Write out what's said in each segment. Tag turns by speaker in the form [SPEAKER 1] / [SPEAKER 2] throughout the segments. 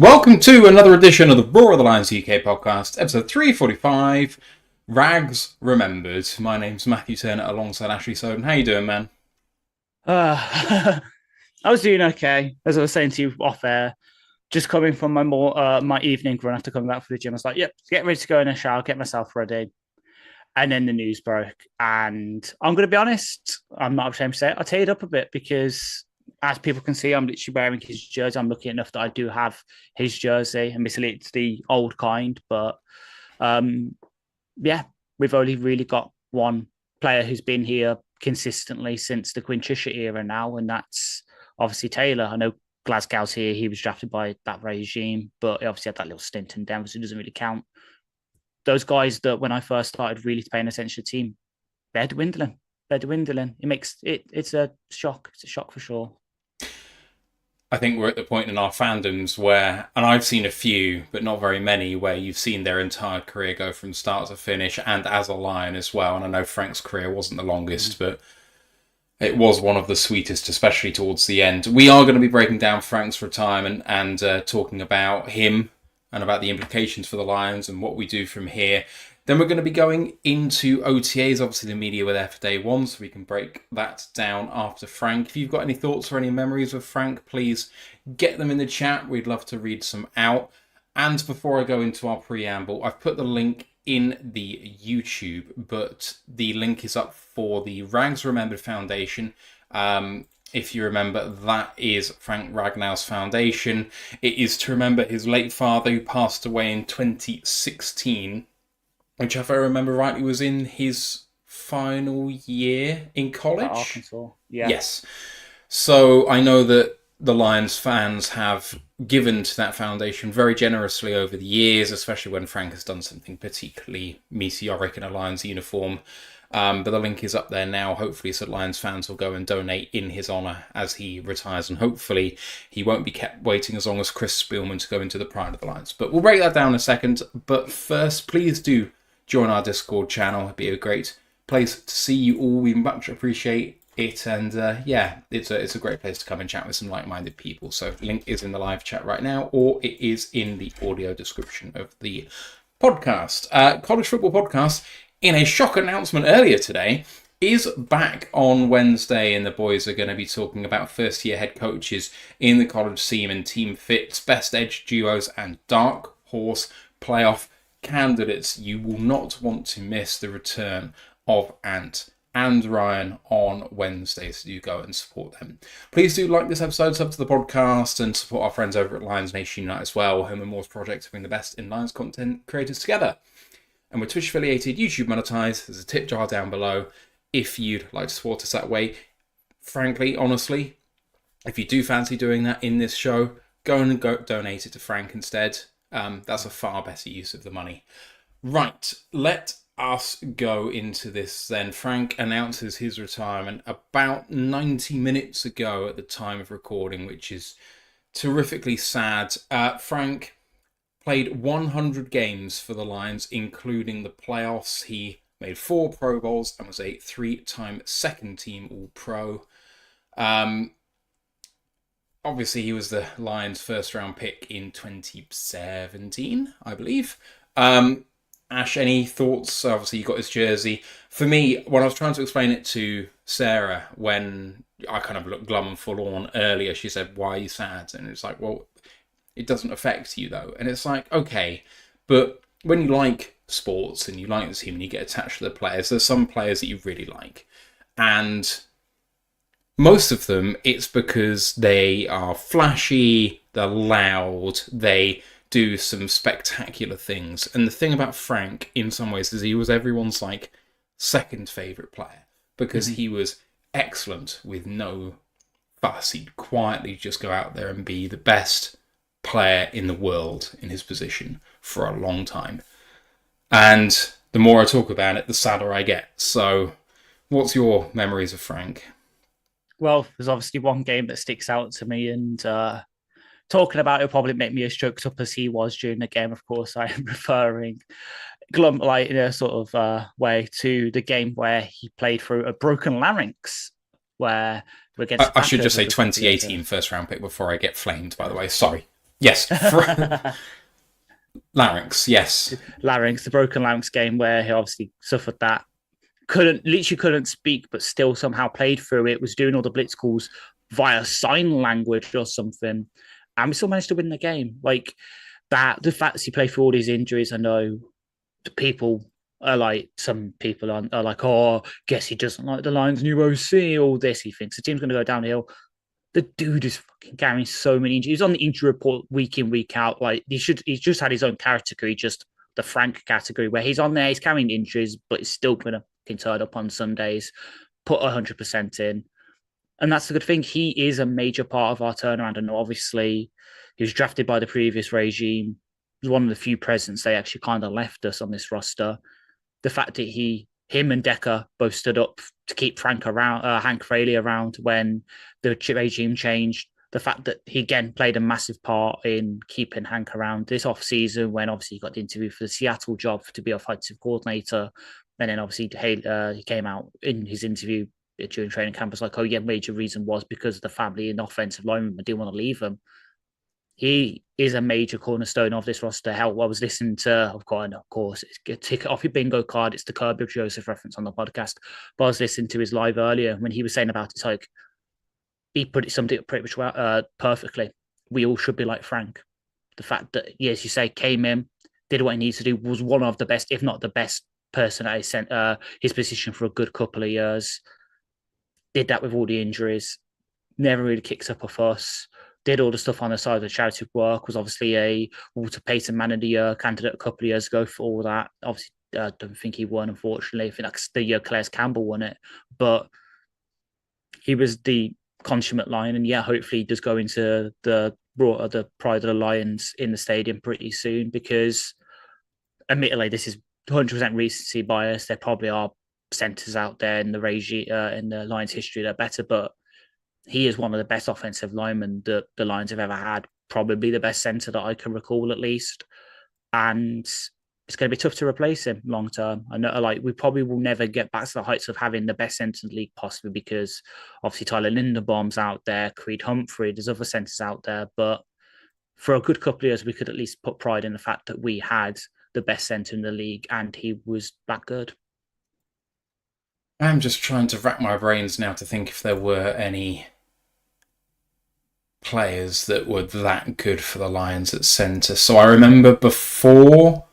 [SPEAKER 1] Welcome to another edition of the Roar of the Lions UK podcast, episode 345, Rags Remembered. My name's Matthew Turner alongside Ashley Soden. How you doing, man?
[SPEAKER 2] I was doing okay. As I was saying to you off air, just coming from my evening run after coming back from the gym. I was like, yep, get ready to go in a shower, get myself ready. And then the news broke. And I'm going to be honest, I'm not ashamed to say it. I teared up a bit because, as people can see, I'm literally wearing his jersey. I'm lucky enough that I do have his jersey. Admittedly, it's the old kind. But um, yeah, we've only really got one player who's been here consistently since the Quinn Trisha era now, and that's obviously Taylor. I know Glasgow's here. He was drafted by that regime, but he obviously had that little stint in Denver, so it doesn't really count. Those guys that when I first started really paying attention to the team, they're dwindling. They're dwindling. It makes it. It's a shock. It's a shock for sure.
[SPEAKER 1] I think we're at the point in our fandoms where, and I've seen a few, but not very many, where you've seen their entire career go from start to finish, and as a Lion as well. And I know Frank's career wasn't the longest, but it was one of the sweetest, especially towards the end. We are going to be breaking down Frank's retirement and talking about him and about the implications for the Lions and what we do from here. Then we're going to be going into OTAs. Obviously, the media were there for day one, so we can break that down after Frank. If you've got any thoughts or any memories of Frank, please get them in the chat. We'd love to read some out. And before I go into our preamble, I've put the link in the YouTube, but the link is up for the Rags Remembered Foundation. If you remember, that is Frank Ragnow's foundation. It is to remember his late father who passed away in 2016, which, if I remember rightly, was in his final year in college.
[SPEAKER 2] Arkansas, yeah.
[SPEAKER 1] Yes. So I know that the Lions fans have given to that foundation very generously over the years, especially when Frank has done something particularly meteoric in a Lions uniform. But the link is up there now, hopefully, so Lions fans will go and donate in his honour as he retires, and hopefully he won't be kept waiting as long as Chris Spielman to go into the pride of the Lions. But we'll break that down in a second. But first, please do join our Discord channel. It'd be a great place to see you all. We much appreciate it, and it's a great place to come and chat with some like-minded people. So link is in the live chat right now, or it is in the audio description of the podcast. College Football Podcast, in a shock announcement earlier today, is back on Wednesday, and the boys are going to be talking about first-year head coaches in the college scene and team fits, best edge duos, and dark horse playoff candidates. You will not want to miss the return of Ant and Ryan on Wednesday, so you go and support them. Please do like this episode, sub to the podcast, and support our friends over at Lions Nation Unite as well. Home and More's project to bring the best in Lions content creators together. And we're Twitch affiliated, YouTube monetized. There's a tip jar down below if you'd like to support us that way. Frankly, honestly, if you do fancy doing that in this show, go and donate it to Frank instead. That's a far better use of the money. Right, let us go into this then. Frank announces his retirement about 90 minutes ago at the time of recording, which is terrifically sad. Frank played 100 games for the Lions, including the playoffs. He made 4 Pro Bowls and was a 3-time second-team All-Pro. Obviously, he was the Lions' first-round pick in 2017, I believe. Ash, any thoughts? Obviously, you got his jersey. For me, when I was trying to explain it to Sarah, when I kind of looked glum and forlorn earlier, she said, "Why are you sad?" And it's like, well, it doesn't affect you, though. And it's like, okay, but when you like sports and you like the team and you get attached to the players, there's some players that you really like. And most of them, it's because they are flashy, they're loud, they do some spectacular things. And the thing about Frank, in some ways, is he was everyone's like second favourite player because he was excellent with no fuss. He'd quietly just go out there and be the best player in the world in his position for a long time. And the more I talk about it, the sadder I get. So what's your memories of Frank?
[SPEAKER 2] Well, there's obviously one game that sticks out to me, and talking about it will probably make me as choked up as he was during the game. Of course, I am referring glum, like in a sort of way to the game where he played through a broken larynx, where we're against.
[SPEAKER 1] I should just say 2018 first round pick before I get flamed, by the way. Sorry. Yes, larynx. Yes,
[SPEAKER 2] Larynx, the broken larynx game where he obviously suffered that. Literally couldn't speak, but still somehow played through it, was doing all the blitz calls via sign language or something. And we still managed to win the game. Like that, the fact that he played through all these injuries, I know the people are like, some people are like, oh, guess he doesn't like the Lions' new OC, all this. He thinks the team's going to go downhill. The dude is fucking carrying so many injuries. He's on the injury report week in, week out. Like he's just had his own category, just the Frank category, where he's on there, he's carrying injuries, but he's still gonna turn up on Sundays, put 100% in. And that's the good thing. He is a major part of our turnaround. And obviously, he was drafted by the previous regime. He was one of the few presidents they actually kind of left us on this roster. The fact that him and Decker both stood up to keep Frank around, Hank Fraley around when the regime changed. The fact that he again played a massive part in keeping Hank around this off season, when obviously he got the interview for the Seattle job to be offensive coordinator, and then obviously he came out in his interview during training camp was like, oh yeah, major reason was because of the family and offensive lineman didn't want to leave him. He is a major cornerstone of this roster. Hell, I was listening to, of course, it's a ticket off your bingo card. It's the Kirby Joseph reference on the podcast. But I was listening to his live earlier when he was saying about it, like, he put it something pretty much perfectly. We all should be like Frank. The fact that, yes, you say, came in, did what he needs to do, was one of the best, if not the best person at his position for a good couple of years. Did that with all the injuries. Never really kicks up a fuss. Did all the stuff on the side of the charity work. Was obviously a Walter Payton Man of the Year candidate a couple of years ago for all that. Obviously, I don't think he won, unfortunately. I think that's the year Claire Campbell won it. But he was the consummate Lion. And yeah, hopefully he does go into the Pride of the Lions in the stadium pretty soon, because admittedly, this is 100% recency bias. There probably are centres out there in the in the Lions history that are better, but he is one of the best offensive linemen that the Lions have ever had. Probably the best centre that I can recall, at least. And it's going to be tough to replace him long term. I know, like, we probably will never get back to the heights of having the best centre in the league, possibly because obviously Tyler Linderbaum's out there, Creed Humphrey, there's other centres out there. But for a good couple of years, we could at least put pride in the fact that we had the best centre in the league, and he was that good.
[SPEAKER 1] I'm just trying to rack my brains now to think if there were any players that were that good for the Lions at centre. So I remember before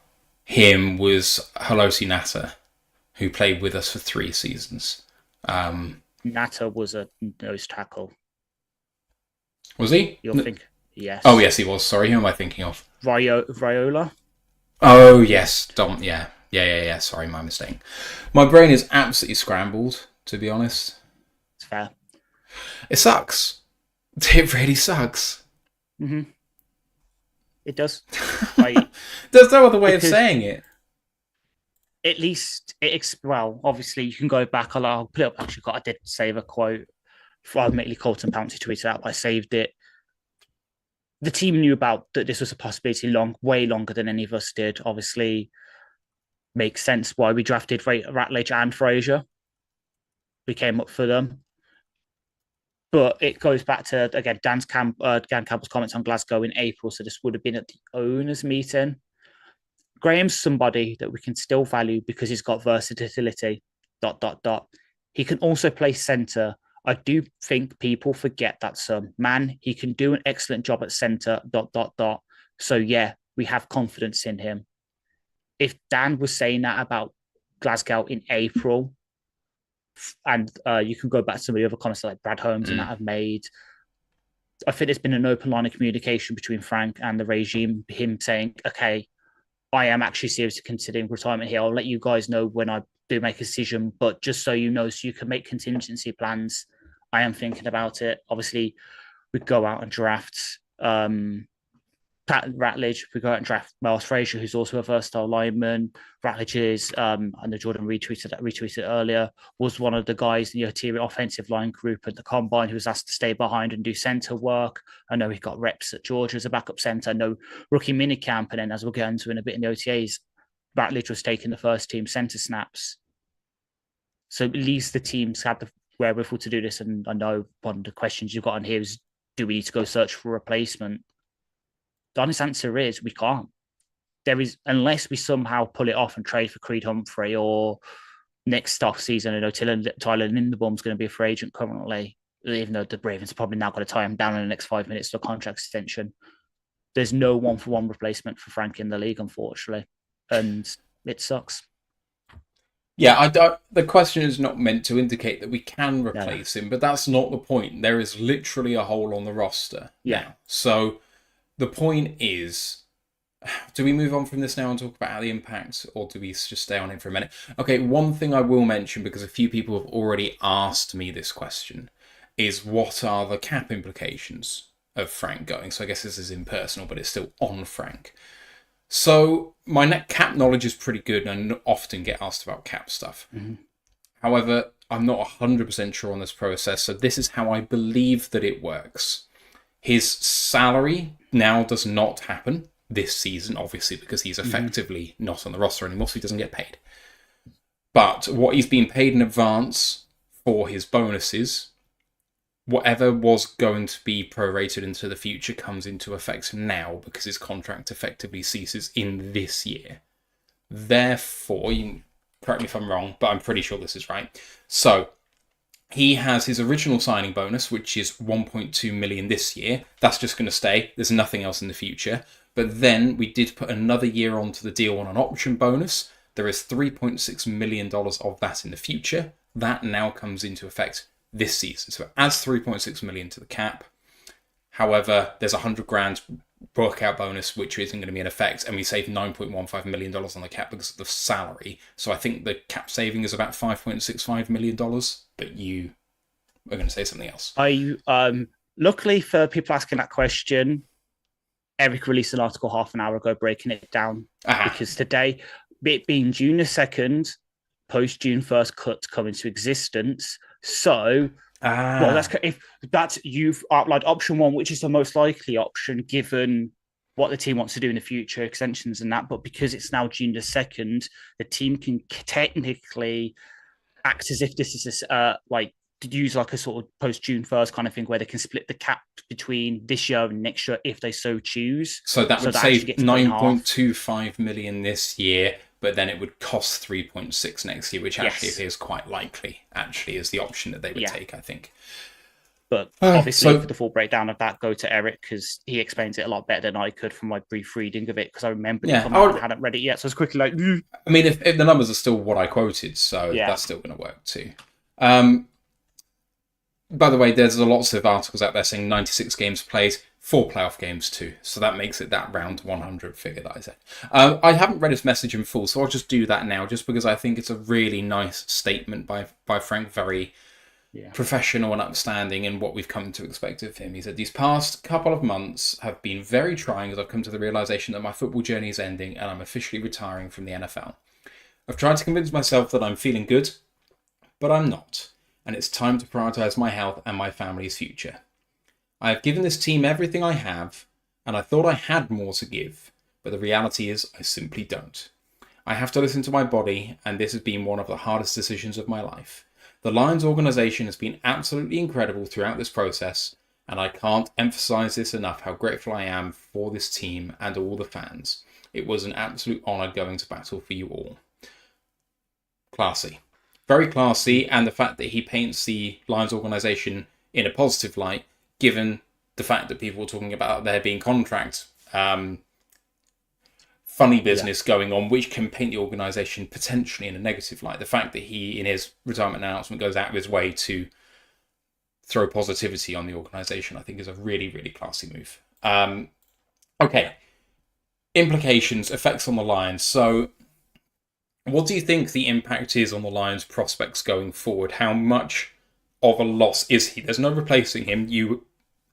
[SPEAKER 1] him was Halosi Natter, who played with us for 3 seasons.
[SPEAKER 2] Natter was a nose tackle.
[SPEAKER 1] Was he?
[SPEAKER 2] You'll think, yes.
[SPEAKER 1] Oh, yes, he was. Sorry, who am I thinking of?
[SPEAKER 2] Raiola?
[SPEAKER 1] Oh, yes. Dom, yeah. Yeah. Sorry, my mistake. My brain is absolutely scrambled, to be honest.
[SPEAKER 2] It's fair.
[SPEAKER 1] It sucks. It really sucks.
[SPEAKER 2] Mm-hmm. It does.
[SPEAKER 1] There's no other way of saying it.
[SPEAKER 2] At least, well, obviously, you can go back. I'll put it up. Actually, I did save a quote. Admittedly, Colton Pouncey tweeted out, but I saved it. The team knew about that this was a possibility way longer than any of us did. Obviously, makes sense why we drafted Ratledge and Fraser. We came up for them. But it goes back to, again, Dan Campbell's comments on Glasgow in April. So this would have been at the owners' meeting. Graham's somebody that we can still value because he's got versatility, ... He can also play centre. I do think people forget that man, he can do an excellent job at centre, ... So yeah, we have confidence in him. If Dan was saying that about Glasgow in April, and you can go back to some of the other comments like Brad Holmes and that have made, I think there's been an open line of communication between Frank and the regime, him saying, okay, I am actually seriously considering retirement here. I'll let you guys know when I do make a decision, but just so you know, so you can make contingency plans, I am thinking about it. Obviously, we'd go out and draft Pat Ratledge, we go out and draft Miles Fraser, who's also a versatile lineman. Ratledge is, and the Jordan retweeted earlier, was one of the guys in the OTA offensive line group at the Combine who was asked to stay behind and do centre work. I know he got reps at Georgia as a backup centre. I know rookie minicamp, and then as we'll get into in a bit in the OTAs, Ratledge was taking the first team centre snaps. So at least the teams had the wherewithal to do this. And I know one of the questions you've got on here is, do we need to go search for a replacement? The honest answer is we can't. There is, unless we somehow pull it off and trade for Creed Humphrey, or next off season, I know Tyler Linderbaum's going to be a free agent currently, even though the Ravens are probably now going to tie him down in the next 5 minutes to a contract extension. There's no one-for-one replacement for Frank in the league, unfortunately, and it sucks.
[SPEAKER 1] Yeah, the question is not meant to indicate that we can replace him, but that's not the point. There is literally a hole on the roster now. So the point is, do we move on from this now and talk about the impact, or do we just stay on him for a minute? Okay, one thing I will mention, because a few people have already asked me this question, is what are the cap implications of Frank going? So I guess this is impersonal, but it's still on Frank. So my net cap knowledge is pretty good, and I often get asked about cap stuff.
[SPEAKER 2] Mm-hmm.
[SPEAKER 1] However, I'm not 100% sure on this process, so this is how I believe that it works. His salary now does not happen this season, obviously, because he's effectively not on the roster anymore, so he doesn't get paid. But what he's been paid in advance for his bonuses, whatever was going to be prorated into the future comes into effect now, because his contract effectively ceases in this year. Therefore, you can correct me if I'm wrong, but I'm pretty sure this is right. So he has his original signing bonus, which is 1.2 million this year. That's just going to stay. There's nothing else in the future. But then we did put another year onto the deal on an option bonus. There is $3.6 million of that in the future. That now comes into effect this season. So it adds 3.6 million to the cap. However, there's $100,000 workout bonus, which isn't going to be in effect, and we save $9.15 million on the cap because of the salary. So I think the cap saving is about $5.65 million, but you are going to say something else.
[SPEAKER 2] Luckily for people asking that question, Eric released an article half an hour ago breaking it down, because today, it being June the 2nd, post June 1st cuts come into existence. So, well, if that's you've outlined option one, which is the most likely option given what the team wants to do in the future, extensions and that. But because it's now June the 2nd, the team can technically act as if this is like to use like a sort of post June 1st kind of thing, where they can split the cap between this year and next year if they so choose.
[SPEAKER 1] So that would save 9.25 million this year, but then it would cost 3.6 next year, which actually appears quite likely, actually, is the option that they would take, I think.
[SPEAKER 2] But obviously, for the full breakdown of that, go to Eric, because he explains it a lot better than I could from my brief reading of it, because I remembered it from out and hadn't read it yet. So it's quickly like...
[SPEAKER 1] I mean, if the numbers are still what I quoted, so that's still going to work too. By the way, there's lots of articles out there saying 96 games played, 4 playoff games too. So that makes it that round 100 figure that I said. I haven't read his message in full, so I'll just do that now, just because I think it's a really nice statement by Frank, very professional and upstanding in what we've come to expect of him. He said, "These past couple of months have been very trying, as I've come to the realization that my football journey is ending and I'm officially retiring from the NFL. I've tried to convince myself that I'm feeling good, but I'm not. And it's time to prioritize my health and my family's future. I have given this team everything I have, and I thought I had more to give, but the reality is I simply don't. I have to listen to my body, and this has been one of the hardest decisions of my life. The Lions organization has been absolutely incredible throughout this process, and I can't emphasize this enough how grateful I am for this team and all the fans. It was an absolute honor going to battle for you all." Classy. Very classy, and the fact that he paints the Lions organisation in a positive light, given the fact that people were talking about there being contract funny business going on, which can paint the organisation potentially in a negative light. The fact that he, in his retirement announcement, goes out of his way to throw positivity on the organisation, I think is a really, really classy move. Okay. Implications, effects on the Lions. So, what do you think the impact is on the Lions' prospects going forward? How much of a loss is he? There's no replacing him. You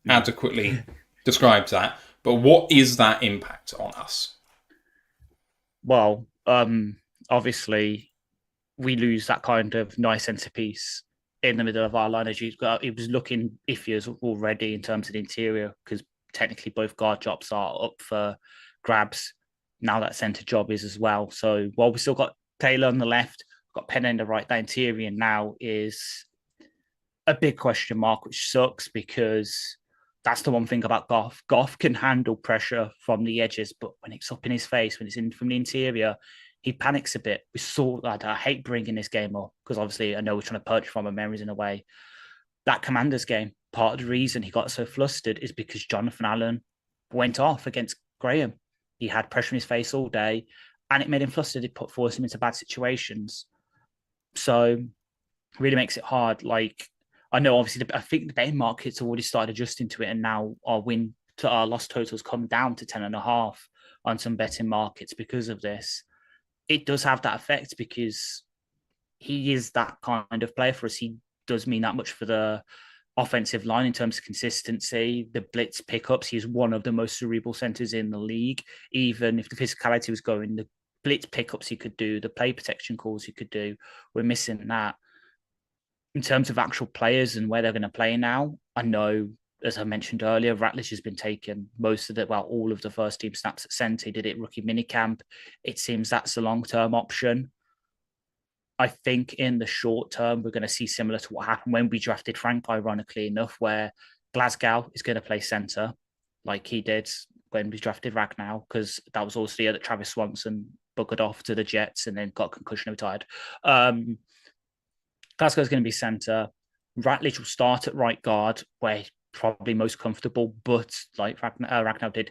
[SPEAKER 1] adequately described that. But what is that impact on us?
[SPEAKER 2] Well, obviously, we lose that kind of nice centerpiece in the middle of our line. As it was looking iffy already in terms of the interior, because technically both guard jobs are up for grabs. Now that center job is as well. So while we still got Taylor on the left, got Penn on the right, that interior now is a big question mark, which sucks, because that's the one thing about Goff. Goff can handle pressure from the edges, but when it's up in his face, when it's in from the interior, he panics a bit. We saw that. I hate bringing this game up because obviously I know we're trying to purge from our memories in a way. That Commanders game, part of the reason he got so flustered is because Jonathan Allen went off against Graham. He had pressure in his face all day, and it made him flustered. It forced him into bad situations. So really makes it hard. Like I know, obviously, I think the betting markets already started adjusting to it, and now our loss totals come down to 10.5 on some betting markets because of this. It does have that effect because he is that kind of player for us. He does mean that much for the offensive line in terms of consistency, the blitz pickups. He's one of the most cerebral centers in the league. Even if the physicality was going, the blitz pickups he could do, the play protection calls he could do, we're missing that. In terms of actual players and where they're going to play now, I know, as I mentioned earlier, Ratledge has been taking all of the first team snaps at centre. He did it rookie minicamp. It seems that's the long-term option. I think in the short term, we're going to see similar to what happened when we drafted Frank, ironically enough, where Glasgow is going to play centre like he did when we drafted Ragnow, because that was also the year that Travis Swanson buggered off to the Jets and then got concussion and retired. Glasgow's going to be centre. Ratledge will start at right guard, where he's probably most comfortable, but like Ragnow did,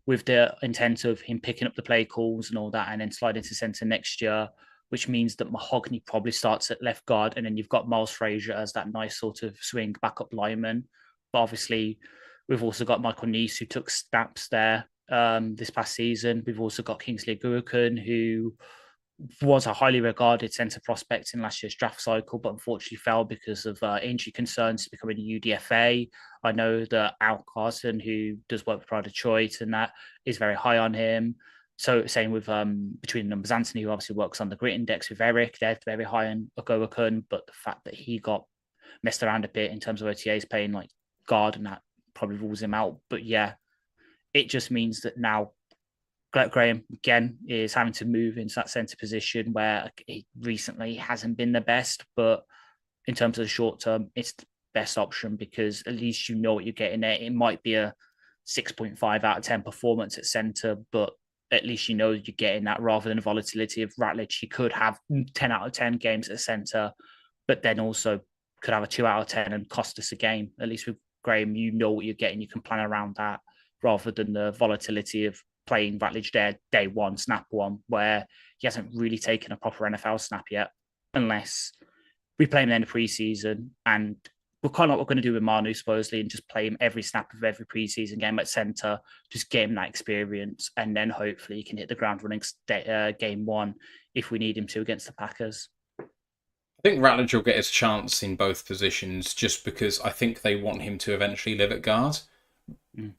[SPEAKER 2] with the intent of him picking up the play calls and all that, and then sliding to centre next year, which means that Mahogany probably starts at left guard, and then you've got Miles Frazier as that nice sort of swing backup lineman. But obviously, we've also got Michael Neese, who took snaps there this past season. We've also got Kingsley Aguakun, who was a highly regarded centre prospect in last year's draft cycle, but unfortunately fell because of injury concerns to becoming a UDFA. I know that Al Carson, who does work with Pride of Detroit, and that is very high on him. So same with between the numbers, Anthony, who obviously works on the grit index with Eric, they're very high on Ogoakun, but the fact that he got messed around a bit in terms of OTAs playing like guard, and that probably rules him out. But yeah, it just means that now Graham again is having to move into that centre position where he recently hasn't been the best, but in terms of the short term, it's the best option because at least you know what you're getting there. It might be a 6.5 out of 10 performance at centre, but at least you know you're getting that rather than the volatility of Ratledge. He could have 10 out of 10 games at centre, but then also could have a 2 out of 10 and cost us a game. At least with Graham, you know what you're getting. You can plan around that rather than the volatility of playing Ratledge there day one, snap one, where he hasn't really taken a proper NFL snap yet, unless we play him in the preseason. And we're kind of what we're going to do with Manu, supposedly, and just play him every snap of every preseason game at centre, just get him that experience, and then hopefully he can hit the ground running game one if we need him to against the Packers.
[SPEAKER 1] I think Ratledge will get his chance in both positions just because I think they want him to eventually live at guard.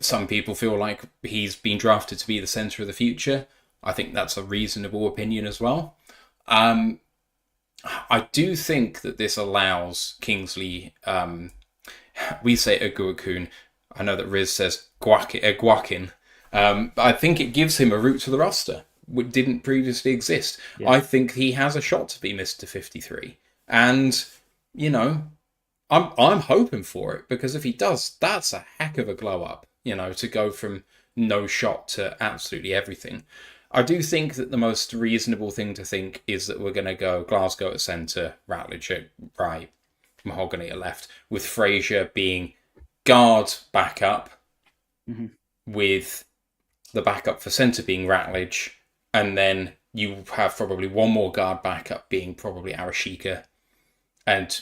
[SPEAKER 1] Some people feel like he's been drafted to be the centre of the future. I think that's a reasonable opinion as well. I do think that this allows Kingsley, we say Aguakun, I know that Riz says Guakin, but I think it gives him a route to the roster, which didn't previously exist. Yeah. I think he has a shot to be Mr. 53. And, you know, I'm hoping for it, because if he does, that's a heck of a glow up, you know, to go from no shot to absolutely everything. I do think that the most reasonable thing to think is that we're going to go Glasgow at centre, Ratledge at right, Mahogany at left, with Frazier being guard backup, with the backup for centre being Ratledge, and then you have probably one more guard backup being probably Arashika, and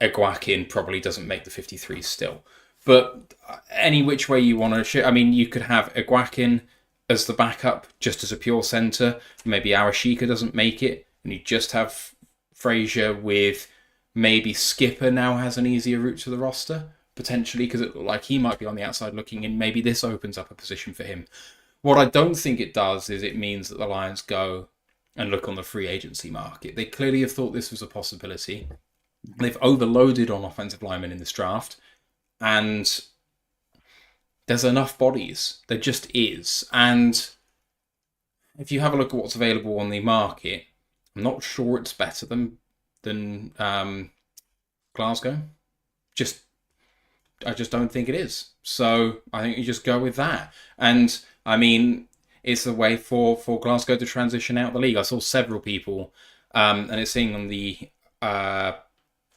[SPEAKER 1] Aguakin probably doesn't make the 53 still. But any which way you want to shoot, I mean, you could have Aguakin as the backup, just as a pure centre. Maybe Arashika doesn't make it, and you just have Frazier with maybe Skipper now has an easier route to the roster, potentially, because it looked like he might be on the outside looking in. Maybe this opens up a position for him. What I don't think it does is it means that the Lions go and look on the free agency market. They clearly have thought this was a possibility. They've overloaded on offensive linemen in this draft, and there's enough bodies. There just is. And if you have a look at what's available on the market, I'm not sure it's better than Glasgow. Just I just don't think it is. So I think you just go with that. And I mean, it's a way for Glasgow to transition out of the league. I saw several people, and it's seeing on the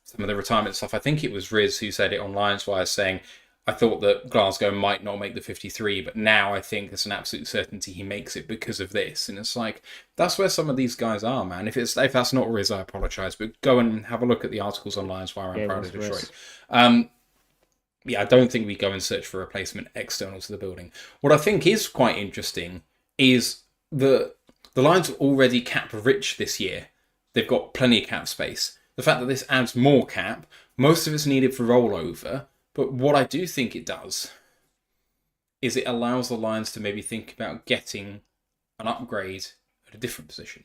[SPEAKER 1] some of the retirement stuff. I think it was Riz who said it on Lionswire, saying, I thought that Glasgow might not make the 53, but now I think it's an absolute certainty he makes it because of this. And it's like, that's where some of these guys are, man. If that's not Riz, I apologise, but go and have a look at the articles on Lionswire and Proud of Detroit. Yeah, I don't think we go and search for a replacement external to the building. What I think is quite interesting is the Lions are already cap rich this year. They've got plenty of cap space. The fact that this adds more cap, most of it's needed for rollover, but what I do think it does is it allows the Lions to maybe think about getting an upgrade at a different position.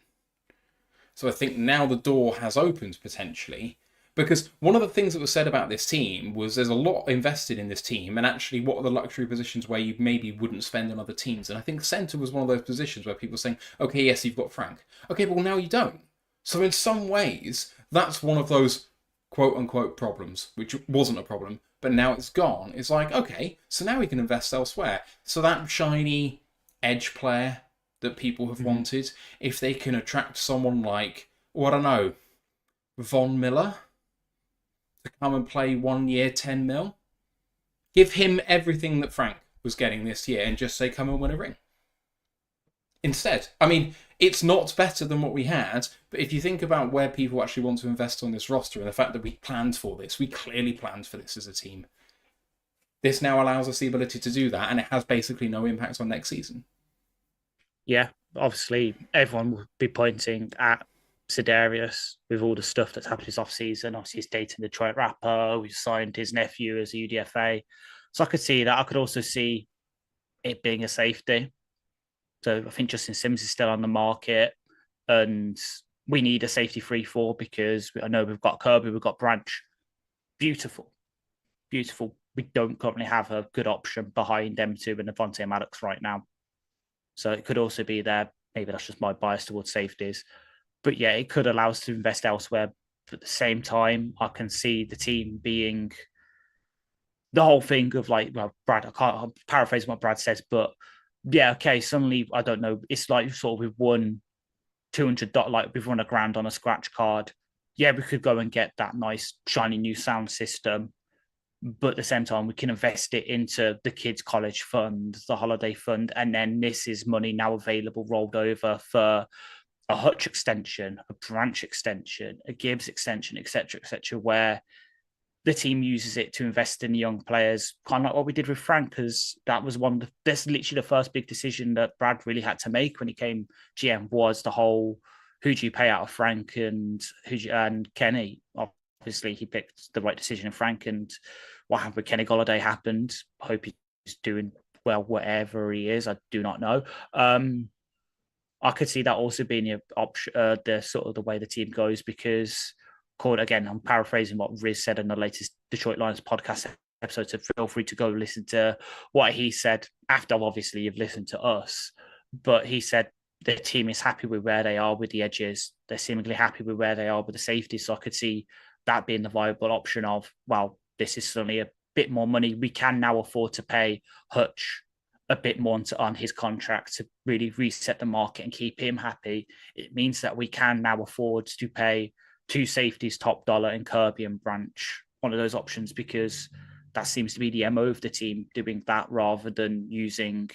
[SPEAKER 1] So I think now the door has opened potentially, because one of the things that was said about this team was there's a lot invested in this team, and actually what are the luxury positions where you maybe wouldn't spend on other teams? And I think centre was one of those positions where people were saying, okay, yes, you've got Frank. Okay, but well, now you don't. So in some ways, that's one of those quote-unquote problems, which wasn't a problem, but now it's gone. It's like, okay, so now we can invest elsewhere. So that shiny edge player that people have wanted, if they can attract someone like, oh, I don't know, Von Miller to come and play 1 year, 10 mil, give him everything that Frank was getting this year and just say, come and win a ring. Instead, I mean, it's not better than what we had, but if you think about where people actually want to invest on this roster and the fact that we planned for this, we clearly planned for this as a team. This now allows us the ability to do that, and it has basically no impact on next season.
[SPEAKER 2] Yeah, obviously, everyone will be pointing at Sidarius with all the stuff that's happened this off-season. Obviously, he's dating the Detroit rapper. We signed his nephew as a UDFA. So I could see that. I could also see it being a safety. So I think Justin Sims is still on the market, and we need a safety 3-4 because I know we've got Kirby, we've got Branch. Beautiful. Beautiful. We don't currently have a good option behind them two and Avonte Maddox right now. So it could also be there. Maybe that's just my bias towards safeties. But yeah, it could allow us to invest elsewhere. But at the same time, I can see the team being the whole thing of like, well, Brad, I can't paraphrase what Brad says, but yeah, okay, suddenly, I don't know, it's like sort of we've won $200, like we've won $1,000 on a scratch card. Yeah, we could go and get that nice, shiny new sound system. But at the same time, we can invest it into the kids' college fund, the holiday fund, and then this is money now available, rolled over for a Hutch extension, a Branch extension, a Gibbs extension, etc., where the team uses it to invest in young players, kind of like what we did with Frank, because that was that's literally the first big decision that Brad really had to make when he came GM, was the whole, who do you pay out of Frank and Kenny? Obviously, he picked the right decision in Frank, and what happened with Kenny Golladay happened. I hope he's doing well, wherever he is. I do not know. I could see that also being the option, the sort of the way the team goes, because again, I'm paraphrasing what Riz said in the latest Detroit Lions podcast episode, so feel free to go listen to what he said after, obviously, you've listened to us. But he said the team is happy with where they are with the edges. They're seemingly happy with where they are with the safety. So I could see that being the viable option of, well, this is suddenly a bit more money. We can now afford to pay Hutch a bit more on his contract to really reset the market and keep him happy. It means that we can now afford to pay two safeties top dollar in Kirby and Branch, one of those options, because that seems to be the MO of the team, doing that rather than using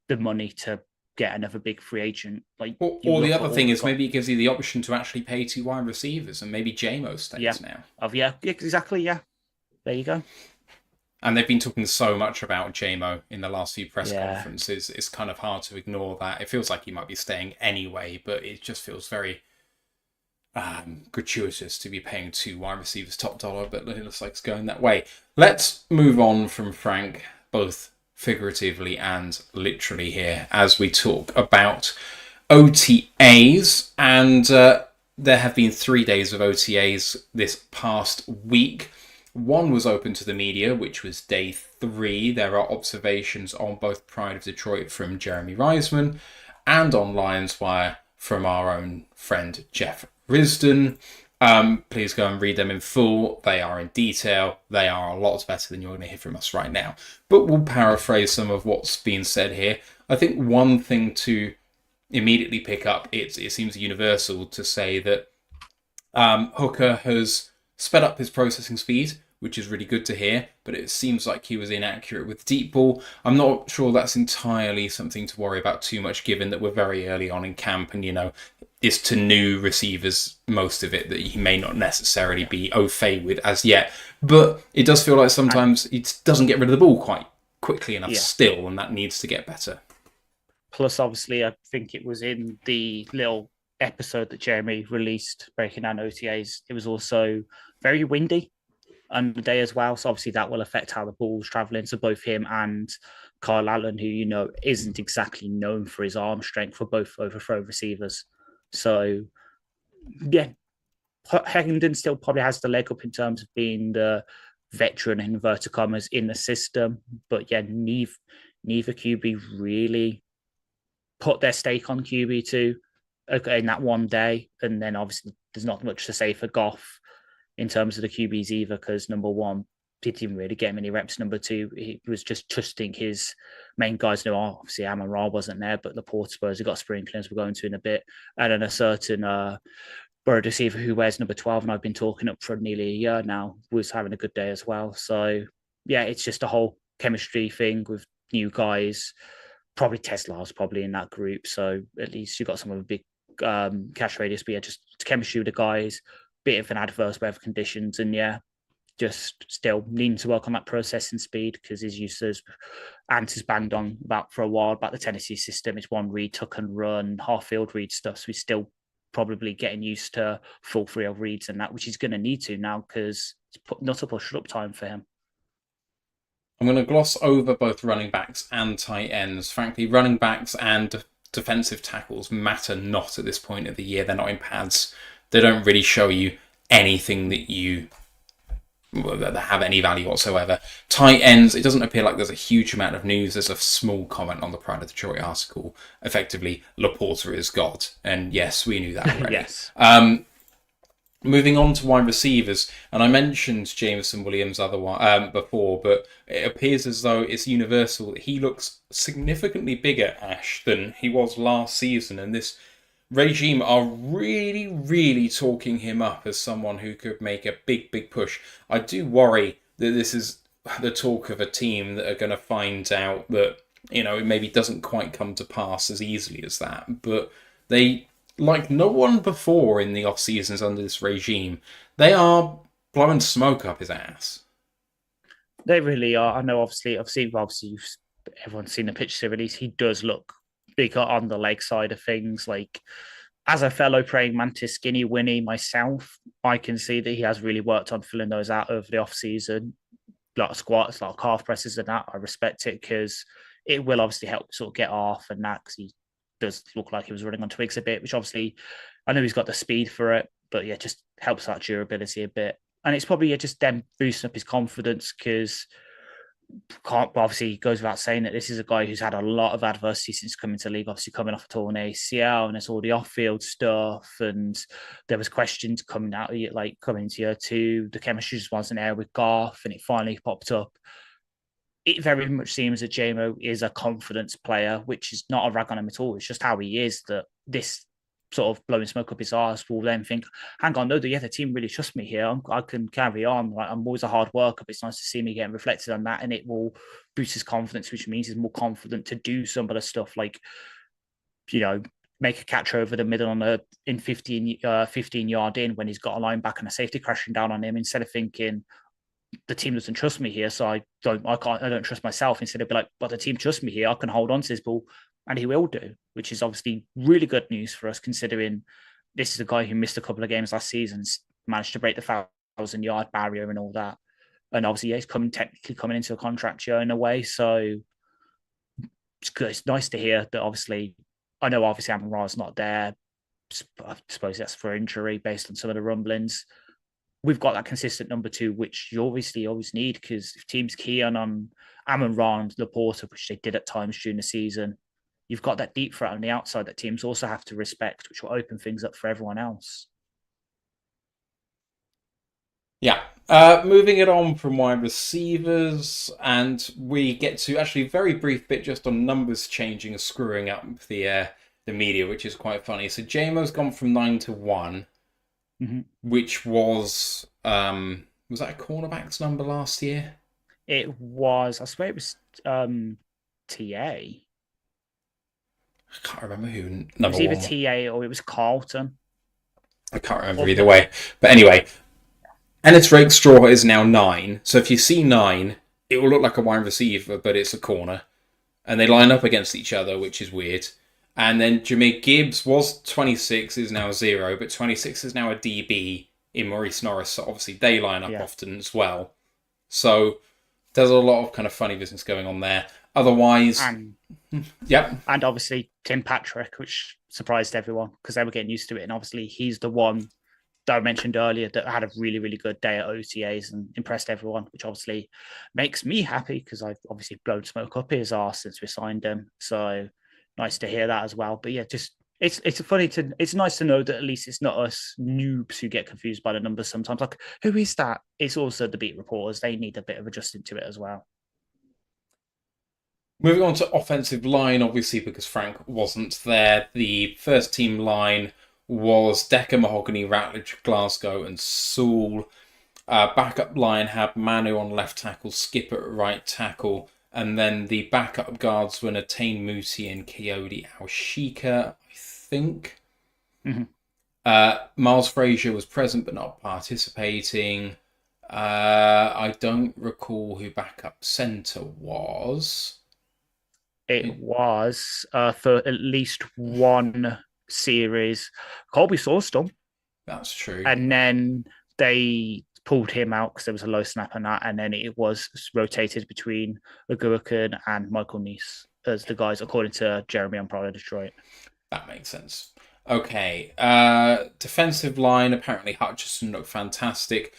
[SPEAKER 2] the money to get another big free agent. Like,
[SPEAKER 1] or the other thing is maybe it gives you the option to actually pay 2 wide receivers, and maybe JMO stays now.
[SPEAKER 2] Yeah, exactly. Yeah, there you go.
[SPEAKER 1] And they've been talking so much about JMO in the last few press conferences. It's kind of hard to ignore that. It feels like he might be staying anyway, but it just feels very gratuitous to be paying 2 wide receivers top dollar, but it looks like it's going that way. Let's move on from Frank, both figuratively and literally here, as we talk about OTAs. And there have been 3 days of OTAs this past week. One was open to the media, which was day 3. There are observations on both Pride of Detroit from Jeremy Reisman and on Lionswire from our own friend Jeff Risdon. Please go and read them in full. They are in detail. They are a lot better than you're going to hear from us right now. But we'll paraphrase some of what's been said here. I think one thing to immediately pick up, it seems universal to say that Hooker has sped up his processing speed, which is really good to hear, but it seems like he was inaccurate with deep ball. I'm not sure that's entirely something to worry about too much, given that we're very early on in camp and, it's to new receivers, most of it, that he may not necessarily be au fait with as yet. But it does feel like sometimes he doesn't get rid of the ball quite quickly enough still, and that needs to get better.
[SPEAKER 2] Plus, obviously, I think it was in the little episode that Jeremy released breaking down OTAs. It was also very windy on the day as well. So obviously that will affect how the ball's traveling. So both him and Kyle Allen, who isn't exactly known for his arm strength, for both overthrow receivers. So yeah, Hendon still probably has the leg up in terms of being the veteran in inverted commas in the system. But yeah, neither QB really put their stake on QB2 in that one day. And then obviously there's not much to say for Goff in terms of the QBs either, because number one, didn't really get many reps. Number two, he was just trusting his main guys. Obviously Amon Ra wasn't there, but the Port Spurs, he got sprinklings we're going to in a bit. And then a certain Bird receiver who wears number 12, and I've been talking up for nearly a year now, was having a good day as well. So yeah, it's just a whole chemistry thing with new guys. Probably Tesla's probably in that group. So at least you got some of a big catch radius, but yeah, just chemistry with the guys, bit of an adverse weather conditions, and yeah, just still needing to work on that processing speed because his uses Ant has banged on about for a while about the Tennessee system. It's one read, tuck and run, half field read stuff. So he's still probably getting used to full field reads and that, which he's going to need to now because it's not a push up time for him.
[SPEAKER 1] I'm going to gloss over both running backs and tight ends. Frankly, running backs and defensive tackles matter not at this point of the year. They're not in pads. They don't really show you anything that have any value whatsoever. Tight ends, it doesn't appear like there's a huge amount of news. There's a small comment on the Pride of Detroit article. Effectively, Laporta is God. And yes, we knew that already.
[SPEAKER 2] Yes.
[SPEAKER 1] Moving on to wide receivers, and I mentioned Jameson Williams before, but it appears as though it's universal that he looks significantly bigger, Ash, than he was last season, and this regime are really, really talking him up as someone who could make a big, big push. I do worry that this is the talk of a team that are going to find out that, it maybe doesn't quite come to pass as easily as that, but they, like no one before in the off seasons under this regime, they are blowing smoke up his ass.
[SPEAKER 2] They really are. I know, obviously, everyone's seen the pictures release. He does look bigger on the leg side of things. Like, as a fellow praying mantis skinny Winnie myself, I can see that he has really worked on filling those out over the off season, like squats, like calf presses, and that. I respect it because it will obviously help sort of get off and that, because he does look like he was running on twigs a bit, which obviously I know he's got the speed for it, but yeah, just helps that durability a bit. And it's probably just them boosting up his confidence because obviously it goes without saying that this is a guy who's had a lot of adversity since coming to the league, obviously coming off a torn ACL, and it's all the off-field stuff, and there was questions coming out of it, like coming into year two, the chemistry just wasn't there with Garth, and it finally popped up. It very much seems that JMO is a confidence player, which is not a rag on him at all. It's just how he is, that this sort of blowing smoke up his arse will then think, hang on, no, the other team really trusts me here. I can carry on. Like, I'm always a hard worker, but it's nice to see me getting reflected on that. And it will boost his confidence, which means he's more confident to do some of the stuff like, make a catch over the middle in 15 yard in when he's got a linebacker and a safety crashing down on him, instead of thinking, the team doesn't trust me here, so I don't trust myself. Instead of be like, but the team trusts me here, I can hold on to this ball, and he will do, which is obviously really good news for us, considering this is a guy who missed a couple of games last season, managed to break the 1,000-yard barrier and all that, and obviously he's technically coming into a contract year in a way, so it's good. It's nice to hear that. Obviously, I know obviously Amon Ra's not there. I suppose that's for injury based on some of the rumblings. We've got that consistent number two, which you obviously always need, because if teams key on Amon Ra and Laporta, which they did at times during the season, you've got that deep threat on the outside that teams also have to respect, which will open things up for everyone else.
[SPEAKER 1] Yeah. Moving it on from wide receivers, and we get to actually a very brief bit just on numbers changing and screwing up the media, which is quite funny. So JMO's gone from 9 to 1,
[SPEAKER 2] Mhm.
[SPEAKER 1] which was that a cornerback's number last year?
[SPEAKER 2] It was, I swear it was TA.
[SPEAKER 1] I can't remember who
[SPEAKER 2] It
[SPEAKER 1] number
[SPEAKER 2] was either
[SPEAKER 1] one was.
[SPEAKER 2] TA or it was Carlton.
[SPEAKER 1] I can't remember
[SPEAKER 2] Or
[SPEAKER 1] either way. But anyway, Ennis Rakestraw is now 9. So if you see 9, it will look like a wide receiver, but it's a corner. And they line up against each other, which is weird. And then Jameer Gibbs was 26, is now 0, but 26 is now a DB in Maurice Norris. So obviously they line up
[SPEAKER 2] yeah.
[SPEAKER 1] often as well. So there's a lot of kind of funny business going on there. Otherwise,
[SPEAKER 2] And
[SPEAKER 1] yep,
[SPEAKER 2] and obviously Tim Patrick, which surprised everyone because they were getting used to it. And obviously he's the one that I mentioned earlier that had a really, really good day at OTAs and impressed everyone, which obviously makes me happy because I've obviously blown smoke up his arse since we signed him. So nice to hear that as well. But yeah, just it's nice to know that at least it's not us noobs who get confused by the numbers sometimes. Like, who is that? It's also the beat reporters. They need a bit of adjusting to it as well.
[SPEAKER 1] moving on to offensive line, obviously, because Frank wasn't there. The first team line was Decker, Mahogany, Ratledge, Glasgow, and Sewell. Backup line had Manu on left tackle, Skip at right tackle, and then the backup guards were Natane Muti and Coyote Alshika, I think.
[SPEAKER 2] Mm-hmm.
[SPEAKER 1] Miles Frazier was present but not participating. I don't recall who backup centre was.
[SPEAKER 2] It was for at least one series. Colby Sawstorm,
[SPEAKER 1] That's true.
[SPEAKER 2] and then they pulled him out because there was a low snap and that, and then it was rotated between Agurican and Michael Neese as the guys, according to Jeremy on Pride of Detroit.
[SPEAKER 1] That makes sense. Okay. Defensive line, apparently Hutchison looked fantastic.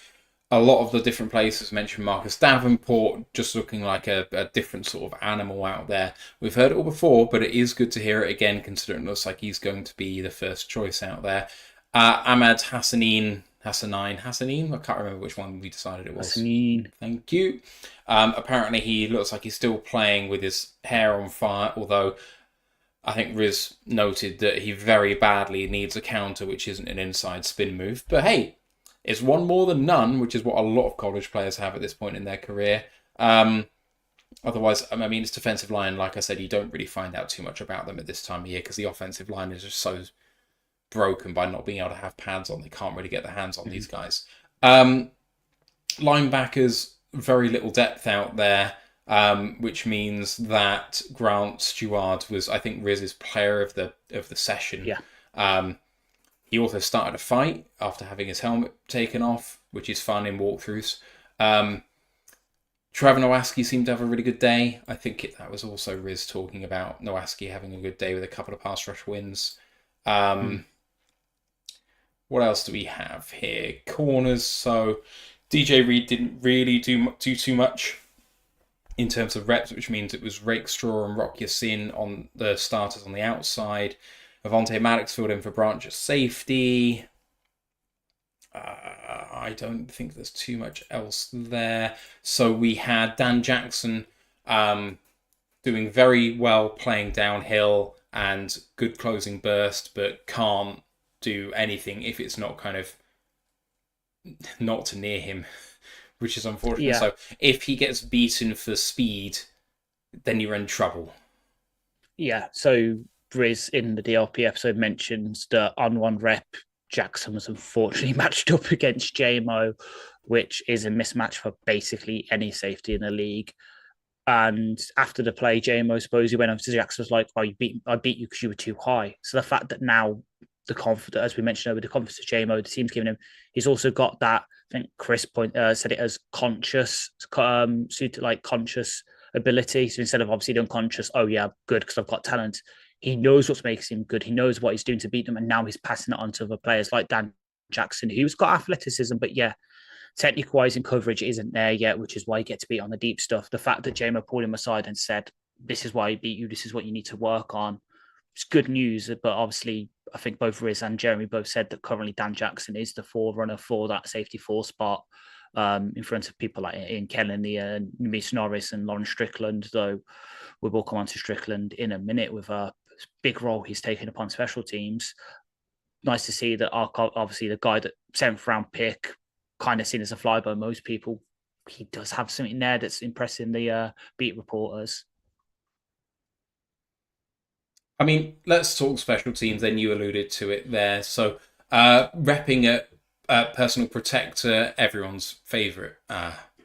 [SPEAKER 1] A lot of the different places mentioned Marcus Davenport just looking like a different sort of animal out there. We've heard it all before, but it is good to hear it again, considering it looks like he's going to be the first choice out there. Ahmad Hassanin, I can't remember which one we decided it was.
[SPEAKER 2] Hassanin.
[SPEAKER 1] Thank you. Apparently he looks like he's still playing with his hair on fire, although I think Riz noted that he very badly needs a counter, which isn't an inside spin move. But hey, it's one more than none, which is what a lot of college players have at this point in their career. Otherwise, I mean, it's defensive line. Like I said, you don't really find out too much about them at this time of year because the offensive line is just so broken by not being able to have pads on. They can't really get their hands on these guys. Linebackers, very little depth out there. Which means that Grant Stewart was, I think, Riz's player of the session.
[SPEAKER 2] Yeah.
[SPEAKER 1] He also started a fight after having his helmet taken off, which is fun in walkthroughs. Trevor Nowaski seemed to have a really good day. I think that was also Riz talking about Nowaski having a good day with a couple of pass rush wins. What else do we have here? Corners. So DJ Reed didn't really do too much in terms of reps, which means it was Rakestraw and Rock Yassin on the starters on the outside. Avonte Maddox filled in for Branch at safety. I don't think there's too much else there. So we had Dan Jackson doing very well playing downhill and good closing burst, but can't do anything if it's not kind of not to near him, which is unfortunate.
[SPEAKER 2] Yeah.
[SPEAKER 1] So if he gets beaten for speed, then you're in trouble.
[SPEAKER 2] Yeah. So Briz in the DLP episode mentions that on one rep, Jackson was unfortunately matched up against JMO, which is a mismatch for basically any safety in the league. And after the play, JMO supposedly went up to Jackson, was like, "Oh, I beat you because you were too high." So the fact that now the confidence, as we mentioned over the confidence of JMO, the team's giving him, he's also got that. I think Chris said it as conscious, like conscious ability. So instead of obviously the unconscious, oh yeah, good because I've got talent. He knows what makes him good. He knows what he's doing to beat them, and now he's passing it on to other players like Dan Jackson, who's got athleticism, but yeah, technical wise in coverage isn't there yet, which is why you get to beat on the deep stuff. The fact that JMO pulled him aside and said, "This is why I beat you. This is what you need to work on." It's good news, but obviously I think both Riz and Jeremy both said that currently Dan Jackson is the forerunner for that safety four spot, in front of people like Ian Kennedy and Mace Norris and Lauren Strickland, though we will come on to Strickland in a minute with a big role he's taken upon special teams. Nice to see that obviously the guy that 7th round pick, kind of seen as a fly by most people, he does have something there that's impressing the beat reporters.
[SPEAKER 1] I mean, let's talk special teams. Then you alluded to it there. So, repping at personal protector, everyone's favourite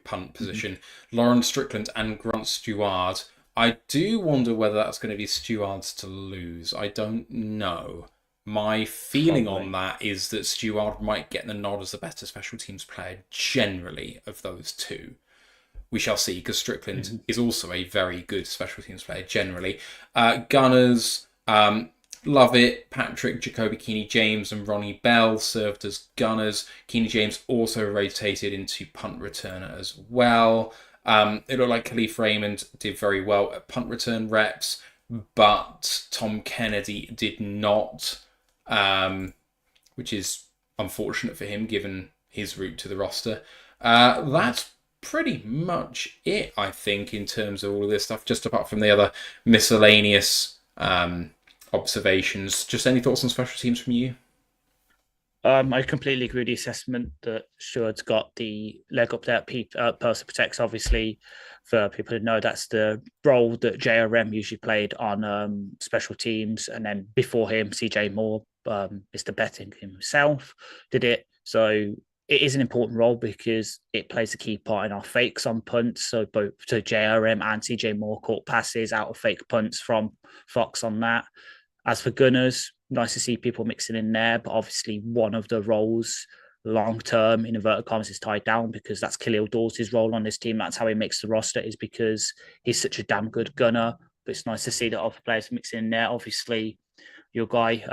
[SPEAKER 1] punt position, Lauren Strickland and Grant Stewart. I do wonder whether that's going to be Steward's to lose. I don't know. My feeling on that is that Stewart might get the nod as the better special teams player generally of those two. We shall see, because Strickland is also a very good special teams player generally. Gunners, love it. Patrick, Jacoby Keeney-James and Ronnie Bell served as gunners. Keeney-James also rotated into punt returner as well. It looked like Khalif Raymond did very well at punt return reps, but Tom Kennedy did not, which is unfortunate for him given his route to the roster. That's pretty much it, I think, in terms of all of this stuff, just apart from the other miscellaneous observations. Just any thoughts on special teams from you?
[SPEAKER 2] I completely agree with the assessment that Stewart's got the leg up there. Person protects, obviously, for people to know, that's the role that JRM usually played on special teams. And then before him, CJ Moore, Mr. Betting himself, did it. So it is an important role because it plays a key part in our fakes on punts. So both JRM and CJ Moore caught passes out of fake punts from Fox on that. As for gunners, nice to see people mixing in there, but obviously one of the roles long term in inverted commas is tied down, because that's Khalil Dawes' role on this team. That's how he makes the roster, is because he's such a damn good gunner. But it's nice to see that other players mixing in there. Obviously, your guy,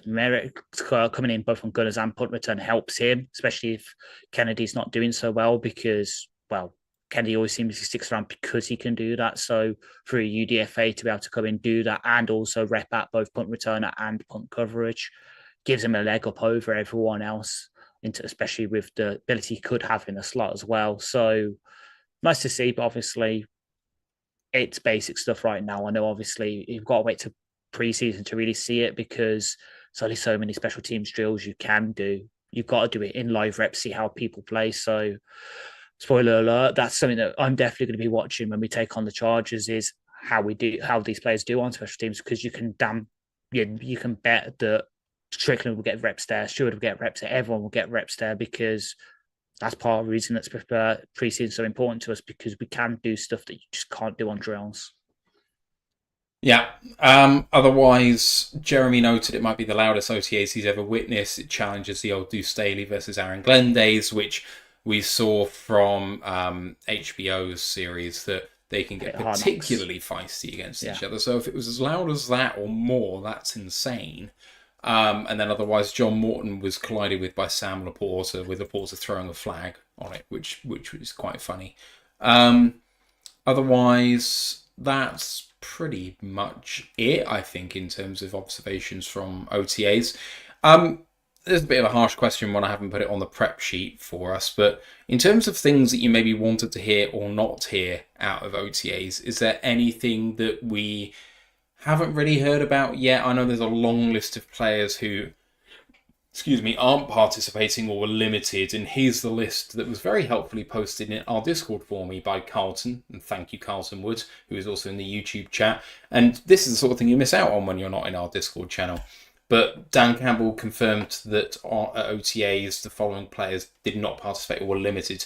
[SPEAKER 2] Merrick, coming in both on gunners and punt return helps him, especially if Kennedy's not doing so well, because, well, Kennedy always seems to stick around because he can do that. So for a UDFA to be able to come in and do that and also rep at both punt returner and punt coverage gives him a leg up over everyone else, especially with the ability he could have in the slot as well. So nice to see, but obviously it's basic stuff right now. I know obviously you've got to wait to preseason to really see it, because there's only so many special teams drills you can do. You've got to do it in live reps, see how people play. So spoiler alert, that's something that I'm definitely going to be watching when we take on the Chargers, is how these players do on special teams, because you can bet that Strickland will get reps there, Stewart will get reps there, everyone will get reps there, because that's part of the reason that's preseason so important to us, because we can do stuff that you just can't do on drills.
[SPEAKER 1] Yeah. Otherwise, Jeremy noted it might be the loudest OTAs he's ever witnessed. It challenges the old Deuce Staley versus Aaron Glenn days, which we saw from HBO's series, that they can get particularly feisty against each other. So if it was as loud as that or more, that's insane. And then otherwise, John Morton was collided with by Sam Laporta, with Laporta throwing a flag on it, which was quite funny. Otherwise, that's pretty much it, I think, in terms of observations from OTAs. There's a bit of a harsh question when I haven't put it on the prep sheet for us, but in terms of things that you maybe wanted to hear or not hear out of OTAs, is there anything that we haven't really heard about yet? I know there's a long list of players who, aren't participating or were limited, and here's the list that was very helpfully posted in our Discord for me by Carlton, and thank you, Carlton Wood, who is also in the YouTube chat. And this is the sort of thing you miss out on when you're not in our Discord channel. But Dan Campbell confirmed that at OTAs, the following players did not participate or were limited.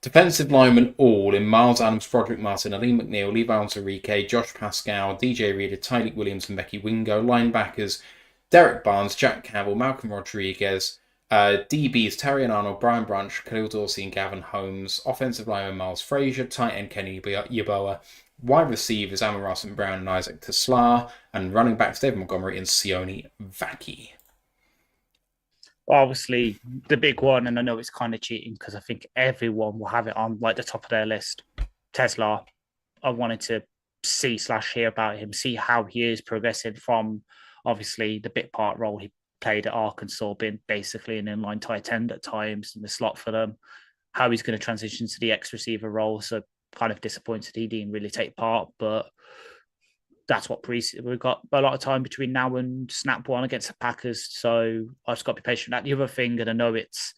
[SPEAKER 1] Defensive linemen all in Miles Adams, Broderick Martin, Ali McNeil, Levi Onwuzurike, Josh Pascal, DJ Reader, Tyleek Williams and Becky Wingo. Linebackers, Derek Barnes, Jack Campbell, Malcolm Rodriguez. DBs, Terry Arnold, Brian Branch, Khalil Dorsey and Gavin Holmes. Offensive lineman, Miles Frazier. Tight end, Kenny Yeboah. Wide receivers, Amon St. Brown and Isaac Teslar. And running backs, David Montgomery and Sione Vaki.
[SPEAKER 2] Obviously, the big one, and I know it's kind of cheating because I think everyone will have it on like the top of their list. Tesla. I wanted to see/hear about him, see how he is progressing from Obviously, the bit part role he played at Arkansas, being basically an inline tight end at times in the slot for them. How he's going to transition to the X receiver role. So kind of disappointed he didn't really take part, but that's what we've got a lot of time between now and snap one against the Packers. So I've just got to be patient. That the other thing, and I know it's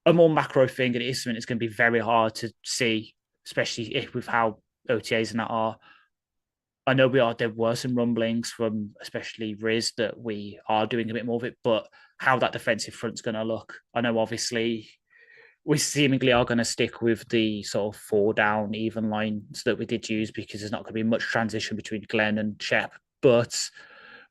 [SPEAKER 2] a more macro thing, and it is something it's going to be very hard to see, especially if with how OTAs and that are. I know there were some rumblings from especially Riz that we are doing a bit more of it, but how that defensive front's going to look. I know obviously we seemingly are going to stick with the sort of 4 down even lines that we did use because there's not going to be much transition between Glenn and Shep. But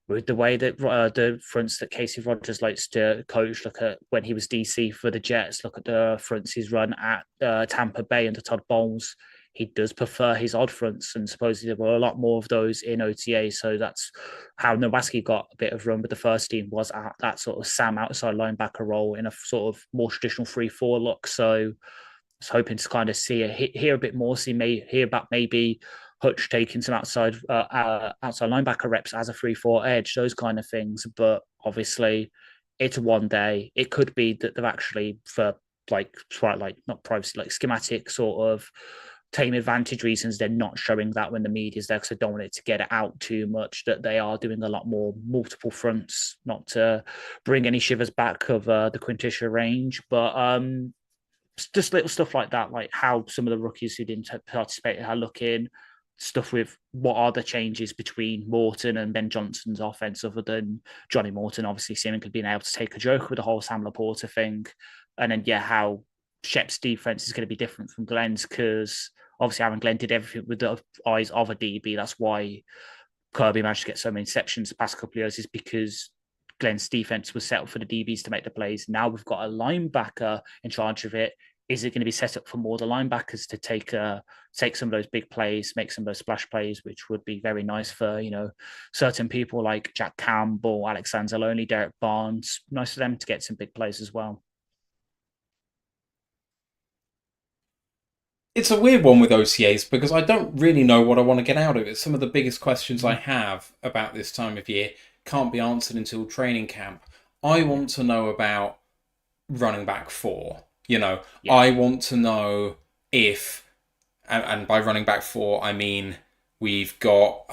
[SPEAKER 2] with the way that the fronts that Casey Rogers likes to coach, look at when he was DC for the Jets, look at the fronts he's run at Tampa Bay under Todd Bowles. He does prefer his odd fronts, and supposedly there were a lot more of those in OTA. So that's how Nowaski got a bit of run with the first team, was at that sort of Sam outside linebacker role in a sort of more traditional 3-4 look. So I was hoping to kind of hear a bit more, hear about maybe Hutch taking some outside linebacker reps as a 3-4 edge, those kind of things. But obviously, it's one day. It could be that they're actually for not privacy, like schematic sort of team advantage reasons, they're not showing that when the media's there, because I don't want it to get it out too much that they are doing a lot more multiple fronts, not to bring any shivers back of the Quintisha range, but just little stuff like that, like how some of the rookies who didn't participate are looking, stuff with what are the changes between Morton and Ben Johnson's offense, other than Johnny Morton obviously seemingly being able to take a joke with the whole Sam Laporta thing, and then how Shep's defense is going to be different from Glenn's, because obviously Aaron Glenn did everything with the eyes of a DB. That's why Kirby managed to get so many interceptions the past couple of years, is because Glenn's defense was set up for the DBs to make the plays. Now we've got a linebacker in charge of it. Is it going to be set up for more the linebackers to take some of those big plays, make some of those splash plays, which would be very nice for certain people like Jack Campbell, Alex Anzalone, Derek Barnes. Nice for them to get some big plays as well.
[SPEAKER 1] It's a weird one with OTAs because I don't really know what I want to get out of it. Some of the biggest questions I have about this time of year can't be answered until training camp. I want to know about running back 4. I want to know if, and by running back 4, I mean we've got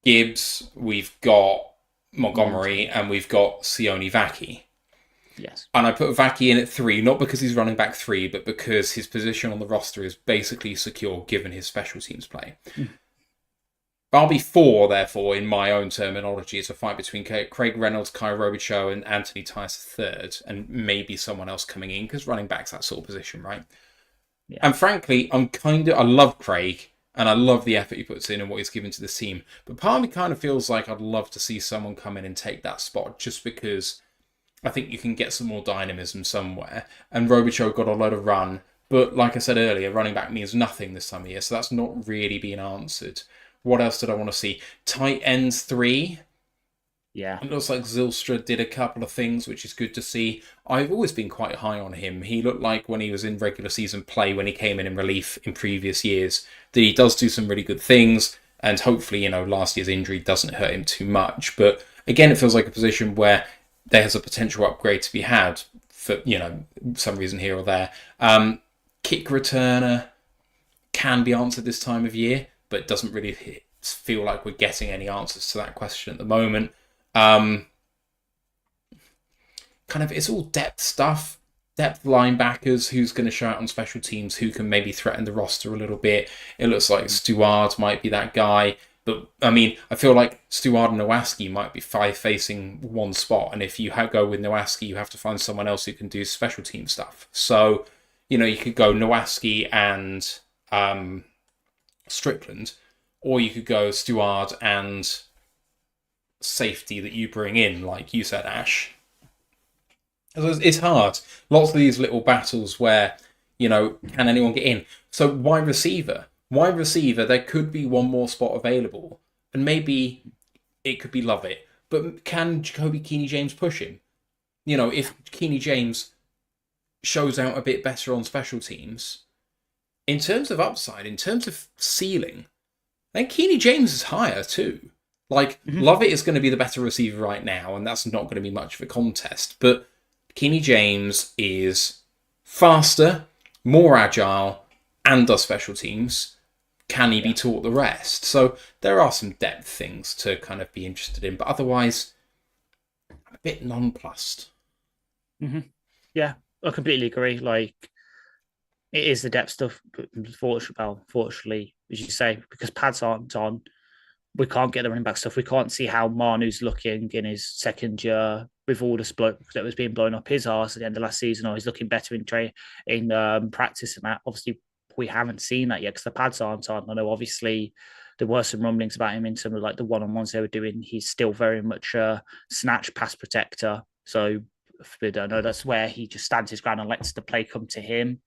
[SPEAKER 1] Gibbs, we've got Montgomery, and we've got Sione Vaki.
[SPEAKER 2] Yes.
[SPEAKER 1] And I put Vaki in at 3, not because he's running back 3, but because his position on the roster is basically secure given his special teams play. RB4, therefore, in my own terminology, is a fight between Craig Reynolds, Kai Robichaux, and Anthony Tice III, and maybe someone else coming in, because running back's that sort of position, right? Yeah. And frankly, I love Craig, and I love the effort he puts in and what he's given to the team. But part of me kind of feels like I'd love to see someone come in and take that spot, just because I think you can get some more dynamism somewhere. And Robichaux got a lot of run, but like I said earlier, running back means nothing this time of year, so that's not really being answered. What else did I want to see? Tight ends 3.
[SPEAKER 2] Yeah.
[SPEAKER 1] It looks like Zylstra did a couple of things, which is good to see. I've always been quite high on him. He looked like when he was in regular season play, when he came in relief in previous years, that he does do some really good things. And hopefully, last year's injury doesn't hurt him too much. But again, it feels like a position where there's a potential upgrade to be had for, some reason here or there. Kick returner can be answered this time of year, but it doesn't really feel like we're getting any answers to that question at the moment. It's all depth stuff. Depth linebackers, who's going to show out on special teams, who can maybe threaten the roster a little bit. It looks like Stuard might be that guy. But, I feel like Stuard and Nowaski might be facing one spot. And if you go with Nowaski, you have to find someone else who can do special team stuff. So, you could go Nowaski and Strickland, or you could go Stuard and safety that you bring in, like you said, Ash. It's hard. Lots of these little battles where, can anyone get in? So wide receiver, there could be one more spot available, and maybe it could be Lovett. But can Jacoby Keeney-James push him? If Keeney-James shows out a bit better on special teams, in terms of upside, in terms of ceiling, then Keeney-James is higher too. Like,
[SPEAKER 2] Mhm.
[SPEAKER 1] Lovett is going to be the better receiver right now, and that's not going to be much of a contest. But Kenny James is faster, more agile, and does special teams. Can he be
[SPEAKER 2] Yeah.
[SPEAKER 1] taught the rest? So there are some depth things to kind of be interested in, but otherwise, I'm a bit nonplussed.
[SPEAKER 2] Hmm. Yeah, I completely agree. Like, it is the depth stuff. Unfortunately, as you say, because pads aren't on, we can't get the running back stuff. We can't see how Manu's looking in his second year with all the split that was being blown up his arse at the end of last season, or he's looking better in practice and that. Obviously, we haven't seen that yet because the pads aren't on. I know, obviously, there were some rumblings about him in some of like the one-on-ones they were doing. He's still very much a snatch pass protector. So I don't know, that's where he just stands his ground and lets the play come to him.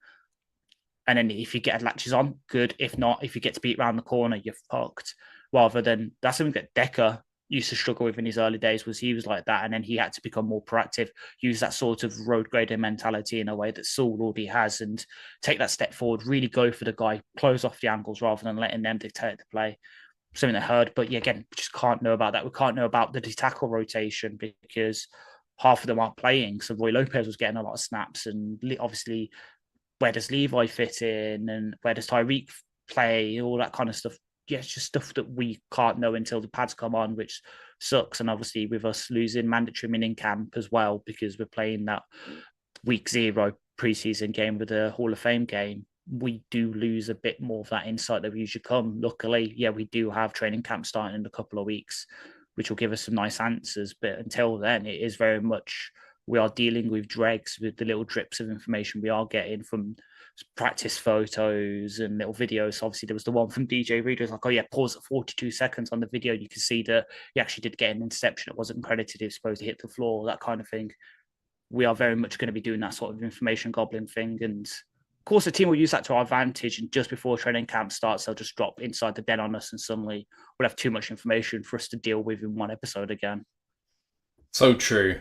[SPEAKER 2] And then if you get latches on, good. If not, if you get to beat around the corner, you're fucked. Rather than that's something that Decker used to struggle with in his early days was he was like that, and then he had to become more proactive, use that sort of road grader mentality in a way that Saul already has, and take that step forward, really go for the guy, close off the angles rather than letting them dictate the play. Something that heard, but yeah, again, we just can't know about that. We can't know about the tackle rotation because half of them aren't playing. So Roy Lopez was getting a lot of snaps, and obviously where does Levi fit in and where does Tyreek play, all that kind of stuff. Yeah, it's just stuff that we can't know until the pads come on, which sucks. And obviously, with us losing mandatory mining camp as well, because we're playing that week 0 preseason game with the Hall of Fame game, we do lose a bit more of that insight that we usually come. Luckily, yeah, we do have training camp starting in a couple of weeks, which will give us some nice answers. But until then, it is very much we are dealing with dregs with the little drips of information we are getting from practice photos and little videos. Obviously, there was the one from DJ Reader. It's like, oh yeah, pause at 42 seconds on the video. You can see that he actually did get an interception. It wasn't credited. He was supposed to hit the floor, that kind of thing. We are very much going to be doing that sort of information gobbling thing. And of course, the team will use that to our advantage. And just before training camp starts, they'll just drop inside the den on us, and suddenly we'll have too much information for us to deal with in one episode again.
[SPEAKER 1] So true.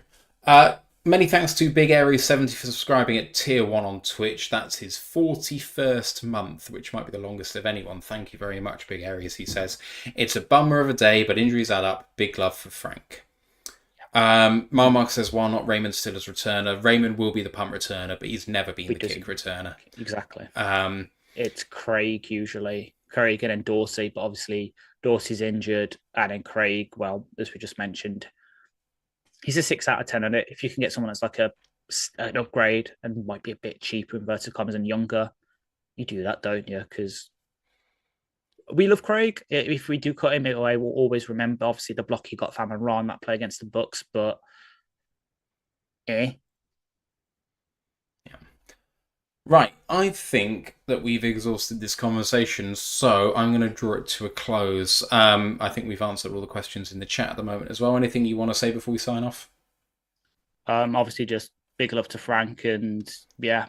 [SPEAKER 1] Many thanks to Big Aries 70 for subscribing at Tier 1 on Twitch. That's his 41st month, which might be the longest of anyone. Thank you very much, Big Aries, he says. It's a bummer of a day, but injuries add up. Big love for Frank. Marmark says, why not Raymond still as returner? Raymond will be the punt returner, but he's never been the kick returner.
[SPEAKER 2] Exactly. It's Craig usually. Craig and then Dorsey, but obviously Dorsey's injured, and then Craig, well, as we just mentioned, he's a 6 out of 10 on it. If you can get someone that's like an upgrade and might be a bit cheaper, inverted commas, and younger, you do that, don't you? Because we love Craig. If we do cut him away, we'll always remember, obviously, the block he got from Ron, that play against the Bucks, but
[SPEAKER 1] Yeah. Right, I think that we've exhausted this conversation, so I'm going to draw it to a close. I think we've answered all the questions in the chat at the moment as well. Anything you want to say before we sign off?
[SPEAKER 2] obviously, just big love to Frank, and yeah.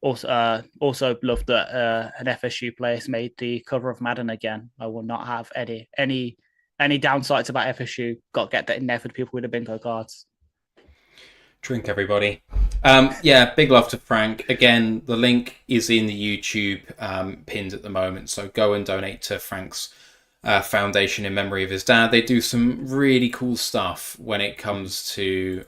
[SPEAKER 2] Also love that an FSU player has made the cover of Madden again. I will not have any downsides about FSU. Got to get that in there for the people with the bingo cards.
[SPEAKER 1] Drink, everybody. Yeah, big love to Frank. Again, the link is in the YouTube pinned at the moment, so go and donate to Frank's foundation in memory of his dad. They do some really cool stuff when it comes to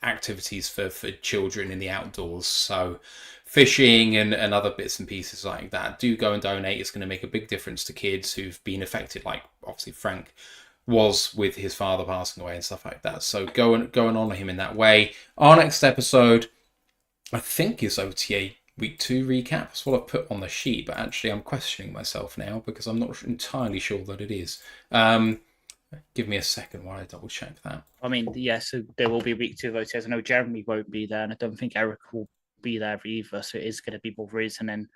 [SPEAKER 1] activities for children in the outdoors. So fishing and other bits and pieces like that. Do go and donate. It's going to make a big difference to kids who've been affected, like obviously Frank was with his father passing away and stuff like that. So go and honour him in that way. Our next episode, I think, is OTA Week 2 recap. That's what I've put on the sheet, but actually I'm questioning myself now because I'm not entirely sure that it is. Give me a second while I double check that.
[SPEAKER 2] I mean, yeah, so there will be week 2 of OTAs. I know Jeremy won't be there, and I don't think Eric will be there either. So it is going to be both Riz and then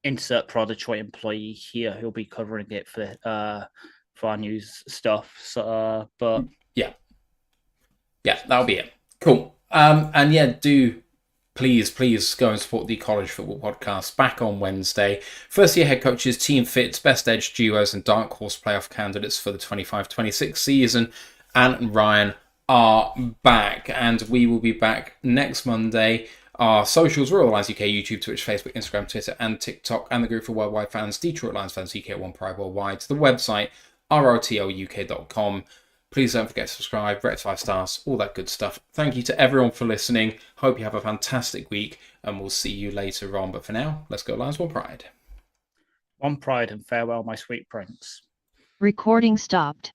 [SPEAKER 2] insert Prod Detroit employee here who'll be covering it for our news stuff. So, but
[SPEAKER 1] yeah, that'll be it. Cool. And yeah, do please go and support the College Football Podcast back on Wednesday. First year head coaches, team fits, best edge duos, and dark horse playoff candidates for the 25-26 season. Anne and Ryan are back, and we will be back next Monday. Our socials are all Lions UK, YouTube, Twitch, Facebook, Instagram, Twitter, and TikTok, and the group for worldwide fans, Detroit Lions fans UK at One Pride Worldwide. The website, rotluk.com. Please don't forget to subscribe, rate 5 stars, all that good stuff. Thank you to everyone for listening. Hope you have a fantastic week, and we'll see you later on. But for now, let's go Lions, one pride.
[SPEAKER 2] One pride and farewell, my sweet prince.
[SPEAKER 3] Recording stopped.